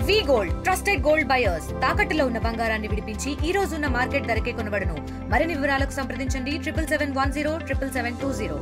వి gold trusted gold buyers తాకట్టులో ఉన్న బంగారాన్ని విడిపించి ఈ రోజు ఉన్న మార్కెట్ ధరకే కొనబడును. మరిన్ని వివరాలకు సంప్రదించండి 7771077720.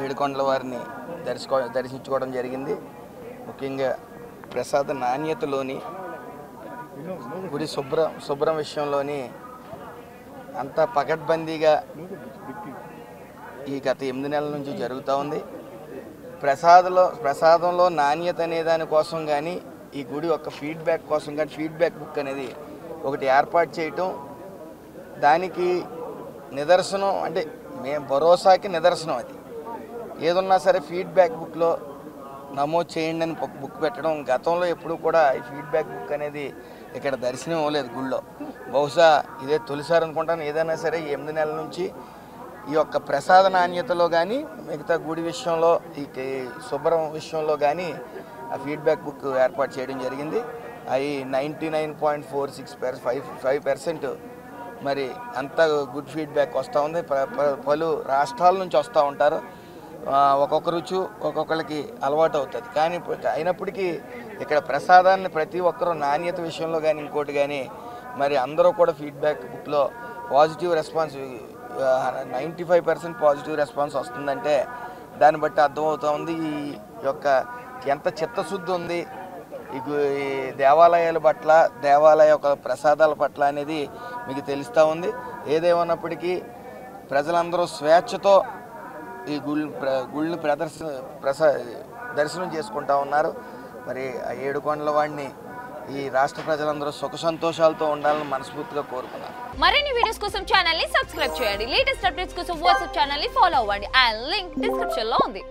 ఏడుకొండల వారిని దర్శించుకోవడం జరిగింది. ముఖ్యంగా ప్రసాద నాణ్యతలోని గుడి శుభ్రం విషయంలోని అంతా పకడ్బందీగా ఈ గత 8 నెలల నుంచి జరుగుతూ ఉంది. ప్రసాదంలో నాణ్యత అనే దానికోసం కానీ ఈ గుడి ఒక ఫీడ్బ్యాక్ కోసం కానీ ఫీడ్బ్యాక్ బుక్ అనేది ఒకటి ఏర్పాటు చేయటం, దానికి నిదర్శనం అంటే మేము భరోసాకి నిదర్శనం. అది ఏదున్నా సరే ఫీడ్బ్యాక్ బుక్లో నమోదు చేయండి అని బుక్ పెట్టడం. గతంలో ఎప్పుడు కూడా ఈ ఫీడ్బ్యాక్ బుక్ అనేది ఇక్కడ దర్శనం అవ్వలేదు గుళ్ళో. బహుశా ఇదే తొలిసారి అనుకుంటాను. ఏదైనా సరే 8 నెలల నుంచి ఈ యొక్క ప్రసాద నాణ్యతలో కానీ మిగతా గుడి విషయంలో ఈ శుభ్రం విషయంలో కానీ ఆ ఫీడ్బ్యాక్ బుక్ ఏర్పాటు చేయడం జరిగింది. అవి 99.46% మరి అంత గుడ్ ఫీడ్బ్యాక్ వస్తూ ఉంది. పలు రాష్ట్రాల నుంచి వస్తూ ఉంటారు. ఒక్కొక్క రుచి ఒక్కొక్కరికి అలవాటు అవుతుంది. కానీ అయినప్పటికీ ఇక్కడ ప్రసాదాన్ని ప్రతి ఒక్కరూ నాణ్యత విషయంలో కానీ ఇంకోటి కానీ మరి అందరూ కూడా ఫీడ్బ్యాక్ బుక్లో పాజిటివ్ రెస్పాన్స్ 95% పాజిటివ్ రెస్పాన్స్ వస్తుందంటే దాన్ని బట్టి అర్థమవుతూ ఉంది ఈ యొక్క ఎంత చిత్తశుద్ధి ఉంది ఈ దేవాలయాల పట్ల, దేవాలయ యొక్క ప్రసాదాల పట్ల అనేది మీకు తెలుస్తూ ఉంది. ఏదేమన్నప్పటికీ ప్రజలందరూ స్వేచ్ఛతో ఈ గుళ్ళని దర్శనం చేసుకుంటూ ఉన్నారు. మరి ఆ ఏడుకొండల వాడిని ఈ రాష్ట్ర ప్రజలందరూ సుఖ సంతోషాలతో ఉండాలని మనస్ఫూర్తిగా కోరుకున్నారు. మరిన్ని వీడియోస్ కోసం ఛానల్ ని సబ్స్క్రైబ్ చేయండి. లేటెస్ట్ అప్డేట్స్ కోసం వాట్సాప్ ఛానల్ ని ఫాలో అవ్వండి. ఆ లింక్ డిస్క్రిప్షన్ లో ఉంది.